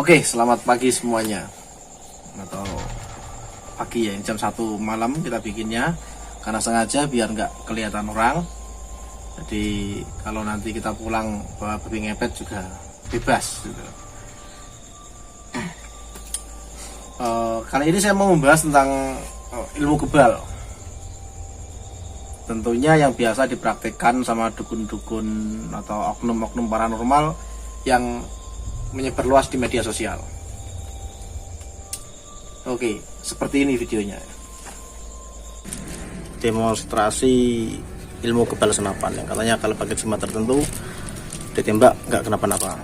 Oke, selamat pagi semuanya. Atau pagi ya, jam 1 malam kita bikinnya. Karena sengaja biar nggak kelihatan orang. Jadi kalau nanti kita pulang bawa babi ngepet juga bebas gitu. Kali ini saya mau membahas tentang ilmu kebal. Tentunya yang biasa dipraktikkan sama dukun-dukun atau oknum-oknum paranormal yang menyebar luas di media sosial. Oke, seperti ini videonya. Demonstrasi ilmu kebal senapan yang katanya kalau pakai jimat tertentu ditembak nggak kenapa-napa.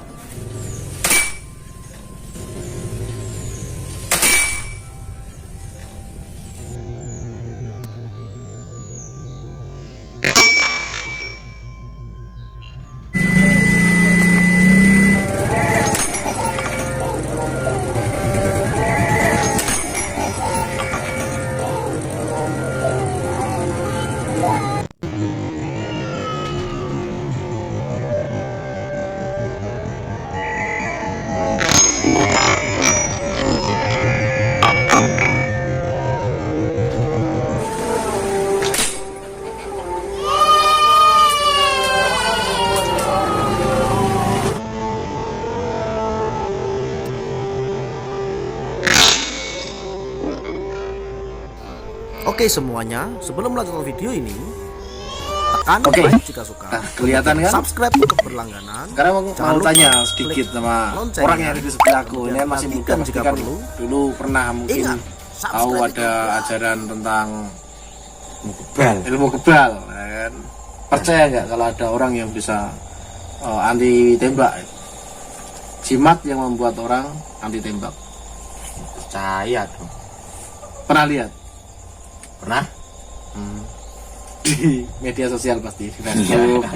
Oke semuanya, sebelum melanjutkan video ini, tekan like jika suka. Kelihatan kan? Subscribe untuk berlangganan. Sekarang mau tanya sedikit sama orang yang ada di sebelahku. Ini masih muda, jika kan dulu pernah mungkin tahu ada ajaran tentang ilmu kebal. Kan? Percaya nggak kalau ada orang yang bisa anti tembak? Jimat yang membuat orang anti tembak? Percaya dong. Pernah lihat? Pernah? Di media sosial pasti, di Facebook.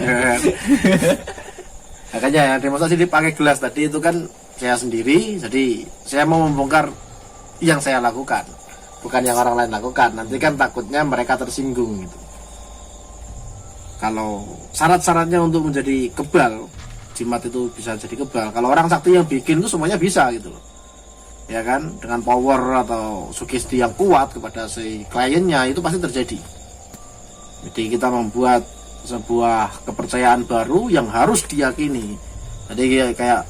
Makanya ya demonstrasi dipakai gelas tadi itu kan saya sendiri, jadi saya mau membongkar yang saya lakukan, bukan yang orang lain lakukan. Nanti kan takutnya mereka tersinggung gitu. Kalau syarat-syaratnya untuk menjadi kebal, jimat itu bisa jadi kebal. Kalau orang sakti yang bikin itu semuanya bisa gitu loh. Ya kan, dengan power atau sugesti yang kuat kepada si kliennya itu pasti terjadi. Jadi kita membuat sebuah kepercayaan baru yang harus diyakini. Jadi kayak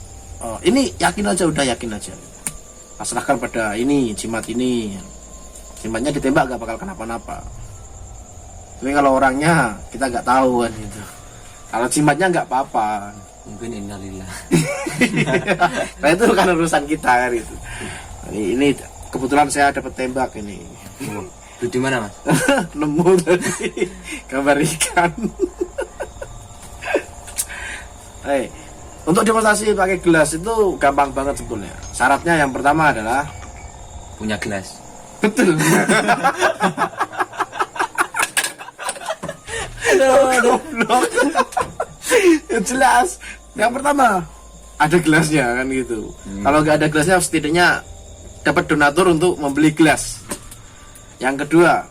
ini yakin aja, udah yakin aja. Pasrahkan pada ini, jimat ini. Jimatnya ditembak gak bakal kenapa-napa. Tapi kalau orangnya kita nggak tahu kan itu. Kalau jimatnya nggak apa-apa. Mungkin innalillah. Nah itu kan urusan kita kan itu. Ini kebetulan saya dapat tembak ini. Di mana mas? Nemu tadi gambar ikan. Untuk demonstrasi pakai gelas itu gampang banget sebetulnya. Syaratnya yang pertama adalah punya gelas. Betul. Goblok. Jelas. Yang pertama ada gelasnya kan gitu. Kalau nggak ada gelasnya setidaknya dapat donatur untuk membeli gelas. Yang kedua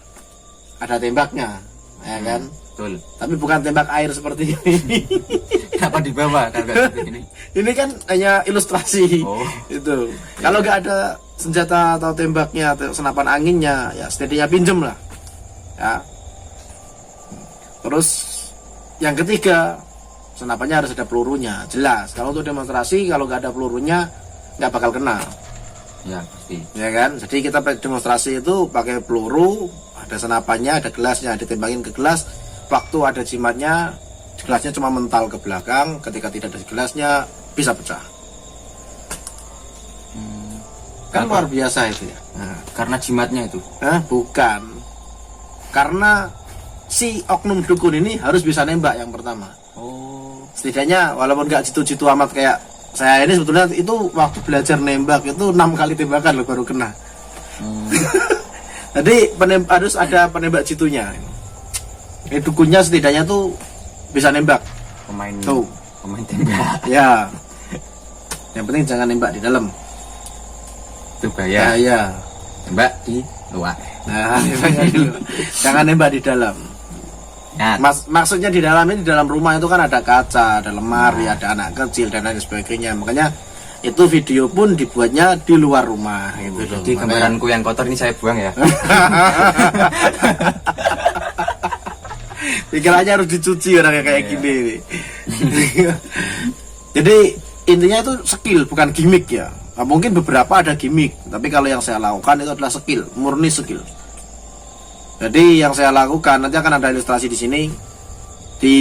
ada tembaknya, ya kan? Betul. Tapi bukan tembak air seperti ini. Kenapa dibawa kan seperti ini? Ini kan hanya ilustrasi. Itu. Kalau nggak ada senjata atau tembaknya atau senapan anginnya, ya setidaknya pinjem lah. Ya. Terus yang ketiga, senapannya harus ada pelurunya, jelas. Kalau untuk demonstrasi, kalau nggak ada pelurunya, nggak bakal kena. Ya pasti. Ya kan? Jadi kita demonstrasi itu pakai peluru, ada senapannya, ada gelasnya, ditembakin ke gelas. Waktu ada jimatnya, gelasnya cuma mental ke belakang. Ketika tidak ada gelasnya, bisa pecah. Kan luar biasa itu ya. Nah, karena jimatnya itu? Bukan. Karena si oknum dukun ini harus bisa nembak yang pertama. Setidaknya walaupun nggak jitu-jitu amat kayak saya ini, sebetulnya itu waktu belajar nembak itu 6 kali tembakan loh baru kena. Jadi harus ada penembak jitunya. Ini dukunnya setidaknya tuh bisa nembak. Pemain tembak. Ya. Yang penting jangan nembak di dalam. Itu bahaya. Ya. Tembak di luar. Nah, jangan nembak di dalam. Maksudnya di dalam ini, di dalam rumah itu kan ada kaca, ada lemari, ada anak kecil dan lain sebagainya. Makanya Itu video pun dibuatnya di luar rumah gitu loh. Jadi gambaranku yang kotor ini saya buang ya. Pikirannya harus dicuci orang yang kayak gini nih. Jadi intinya itu skill bukan gimmick ya. Nah, mungkin beberapa ada gimmick, tapi kalau yang saya lakukan itu adalah skill, murni skill. Jadi yang saya lakukan nanti akan ada ilustrasi di sini. Di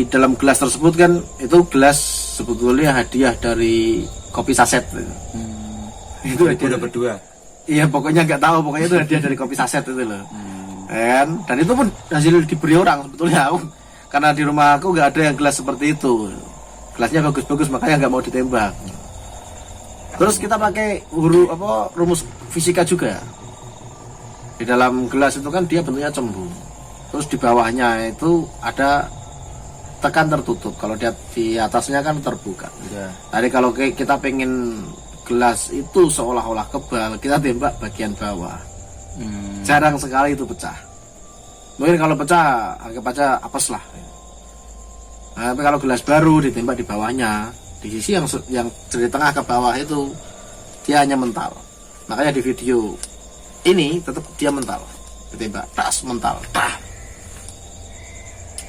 dalam gelas tersebut kan itu gelas sebetulnya hadiah dari kopi saset. Itu hadiah berdua. Iya pokoknya nggak tahu, pokoknya itu hadiah dari kopi saset itu loh. Kan? Dan itu pun hasil diberi orang sebetulnya. Karena di rumah aku nggak ada yang gelas seperti itu. Gelasnya bagus-bagus makanya nggak mau ditembak. Terus kita pakai rumus fisika juga. Di dalam gelas itu kan dia bentuknya cembung. Terus di bawahnya itu ada tekan tertutup. Kalau di atasnya kan terbuka. Ya. Jadi kalau kita pengen gelas itu seolah-olah kebal, kita tembak bagian bawah. Jarang sekali itu pecah. Mungkin kalau pecah anggap aja apes lah. Nah, tapi kalau gelas baru ditembak di bawahnya, di sisi yang dari tengah ke bawah itu dia hanya mental. Makanya di video ini tetap dia mental, ditembak tas mental.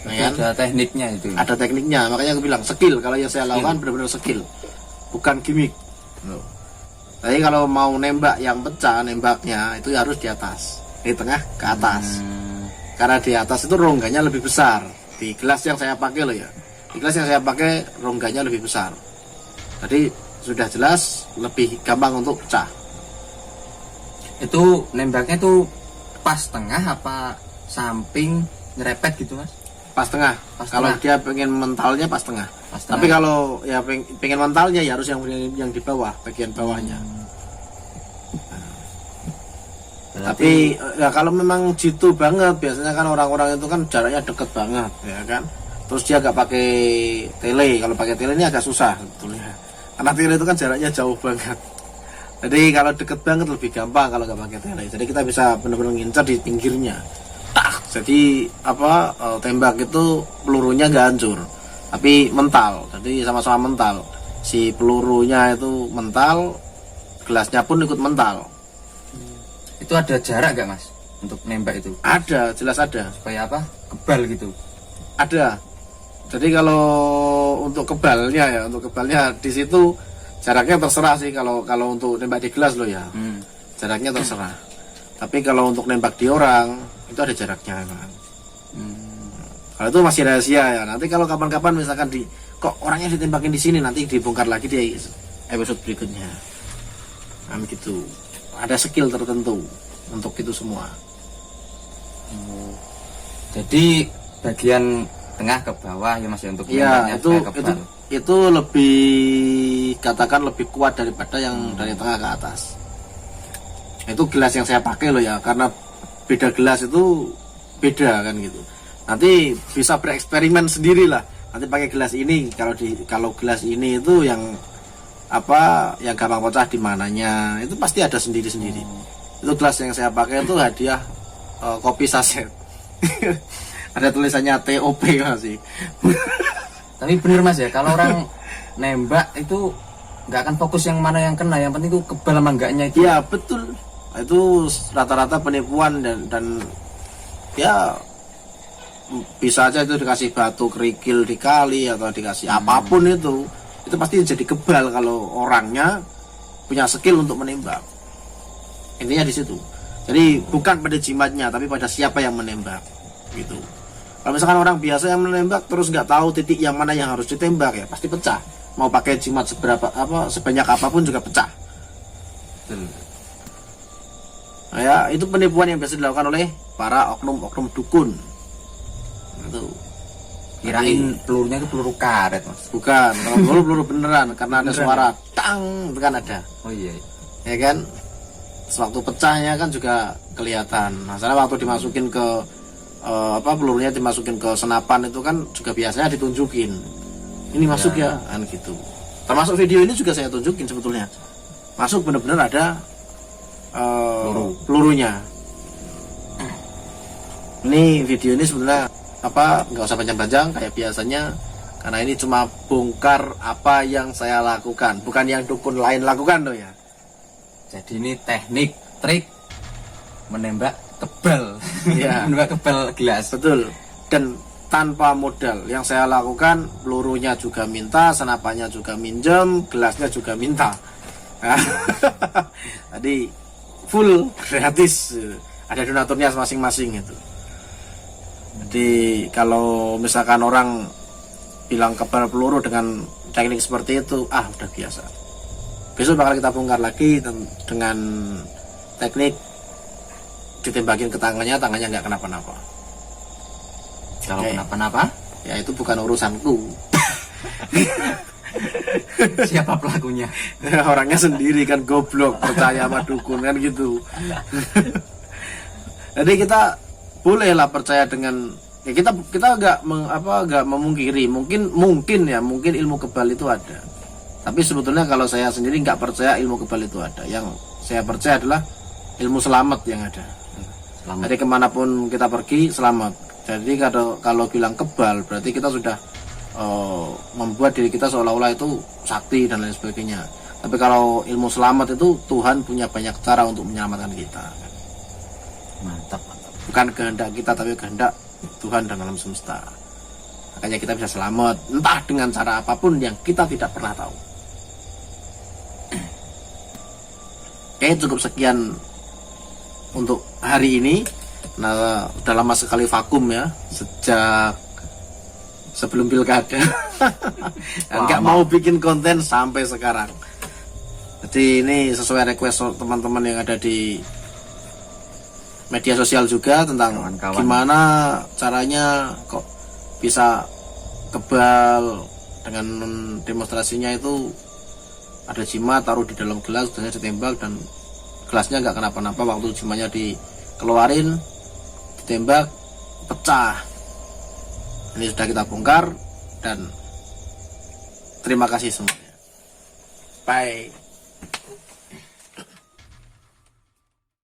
Nah, ada tekniknya itu. Ada tekniknya, makanya aku bilang skill. Kalau yang saya lakukan benar-benar skill, bukan gimmick. Tapi kalau mau nembak yang pecah, nembaknya itu harus di atas, di tengah ke atas. Karena di atas itu rongganya lebih besar. Di gelas yang saya pakai loh ya. Di gelas yang saya pakai rongganya lebih besar. Jadi sudah jelas lebih gampang untuk pecah. Itu nembaknya tuh pas tengah apa samping nyerepet gitu mas? Pas tengah. Kalau dia pengen mentalnya pas tengah. Tapi kalau ya pengen mentalnya ya harus yang di bawah, bagian bawahnya. Tapi ya kalau memang jitu banget, biasanya kan orang-orang itu kan jaraknya deket banget, ya kan. Terus dia gak pakai tele. Kalau pakai tele ini agak susah sebetulnya. Karena tele itu kan jaraknya jauh banget. Jadi kalau deket banget lebih gampang kalau gak pakai tele. Jadi kita bisa benar-benar ngincar di pinggirnya. Jadi tembak itu pelurunya gak hancur, tapi mental. Jadi sama-sama mental. Si pelurunya itu mental, gelasnya pun ikut mental. Itu ada jarak gak mas untuk nembak itu? Ada, jelas ada. Supaya apa? Kebal gitu. Ada. Jadi kalau untuk kebalnya di situ jaraknya terserah sih kalau untuk nembak di gelas loh ya. Jaraknya terserah. Tapi kalau untuk nembak di orang itu ada jaraknya memang. Kalau itu masih rahasia ya. Nanti kalau kapan-kapan misalkan kok orangnya ditembakin di sini, nanti dibongkar lagi di episode berikutnya. Nah, gitu. Ada skill tertentu untuk itu semua. Jadi bagian tengah ke bawah ya mas ya untuk ya itu lebih katakan lebih kuat daripada yang dari tengah ke atas. Itu gelas yang saya pakai loh ya, karena beda gelas itu beda kan gitu. Nanti bisa bereksperimen sendiri lah. Nanti pakai gelas ini, kalau gelas ini itu yang yang gampang pecah di mananya, itu pasti ada sendiri-sendiri. Itu gelas yang saya pakai itu hadiah kopi saset. Ada tulisannya TOP masih. Tapi bener mas ya, kalau orang nembak itu nggak akan fokus yang mana yang kena, yang penting itu kebal sama enggaknya itu. Iya betul. Itu rata-rata penipuan dan ya bisa aja itu dikasih batu kerikil di kali atau dikasih apapun itu pasti jadi kebal kalau orangnya punya skill untuk menembak. Intinya di situ. Jadi bukan pada jimatnya tapi pada siapa yang menembak gitu. Kalau misalkan orang biasa yang menembak terus nggak tahu titik yang mana yang harus ditembak ya pasti pecah. Mau pakai jimat sebanyak apapun juga pecah. Nah, ya itu penipuan yang biasa dilakukan oleh para oknum-oknum dukun. Itu. Kirain pelurunya itu peluru karet mas. Bukan, kalau peluru beneran karena ada suara tang, itu kan ada. Oh iya. Ya kan, sewaktu pecahnya kan juga kelihatan. Masalah waktu dimasukin ke pelurunya dimasukin ke senapan itu kan juga biasanya ditunjukin. Ini masuk ya, kan gitu. Termasuk video ini juga saya tunjukin sebetulnya. Masuk bener-bener ada pelurunya. Ini video ini sebenarnya nggak usah panjang-panjang kayak biasanya Karena ini cuma bongkar apa yang saya lakukan, bukan yang dukun lain lakukan loh ya. Jadi ini teknik trik menembak kebal. Iya. Menembak kebal gelas. Betul. Dan tanpa modal. Yang saya lakukan, pelurunya juga minta, senapannya juga minjem, gelasnya juga minta. Tadi full gratis. Ada donaturnya masing-masing itu. Jadi kalau misalkan orang bilang kebal peluru dengan teknik seperti itu, udah biasa. Besok bakal kita bongkar lagi dengan teknik ditembakin ke tangannya nggak kenapa-napa. Kalau kenapa-napa, ya itu bukan urusanku. siapa pelakunya? Orangnya sendiri kan, goblok, percaya sama dukun kan gitu. Jadi kita bolehlah percaya dengan ya, kita nggak memungkiri, mungkin ilmu kebal itu ada. Tapi sebetulnya kalau saya sendiri nggak percaya ilmu kebal itu ada. Yang saya percaya adalah ilmu selamat yang ada. Selamat. Jadi kemanapun kita pergi selamat. Jadi kalau bilang kebal berarti kita sudah membuat diri kita seolah-olah itu sakti dan lain sebagainya. Tapi kalau ilmu selamat itu Tuhan punya banyak cara untuk menyelamatkan kita. Mantap. Bukan kehendak kita tapi kehendak Tuhan dan alam semesta. Makanya kita bisa selamat entah dengan cara apapun yang kita tidak pernah tahu. Oke, cukup sekian untuk hari ini. Nah, udah lama sekali vakum ya, sejak sebelum pilkada. Nggak mau bikin konten sampai sekarang. Jadi ini sesuai request teman-teman yang ada di media sosial juga tentang Kawan-kawan. gimana caranya kok bisa kebal dengan demonstrasinya itu ada jimat taruh di dalam gelas dan ditembak dan gelasnya nggak kenapa-napa waktu jimatnya dikeluarin ditembak pecah. Ini sudah kita bongkar dan terima kasih semuanya. Bye.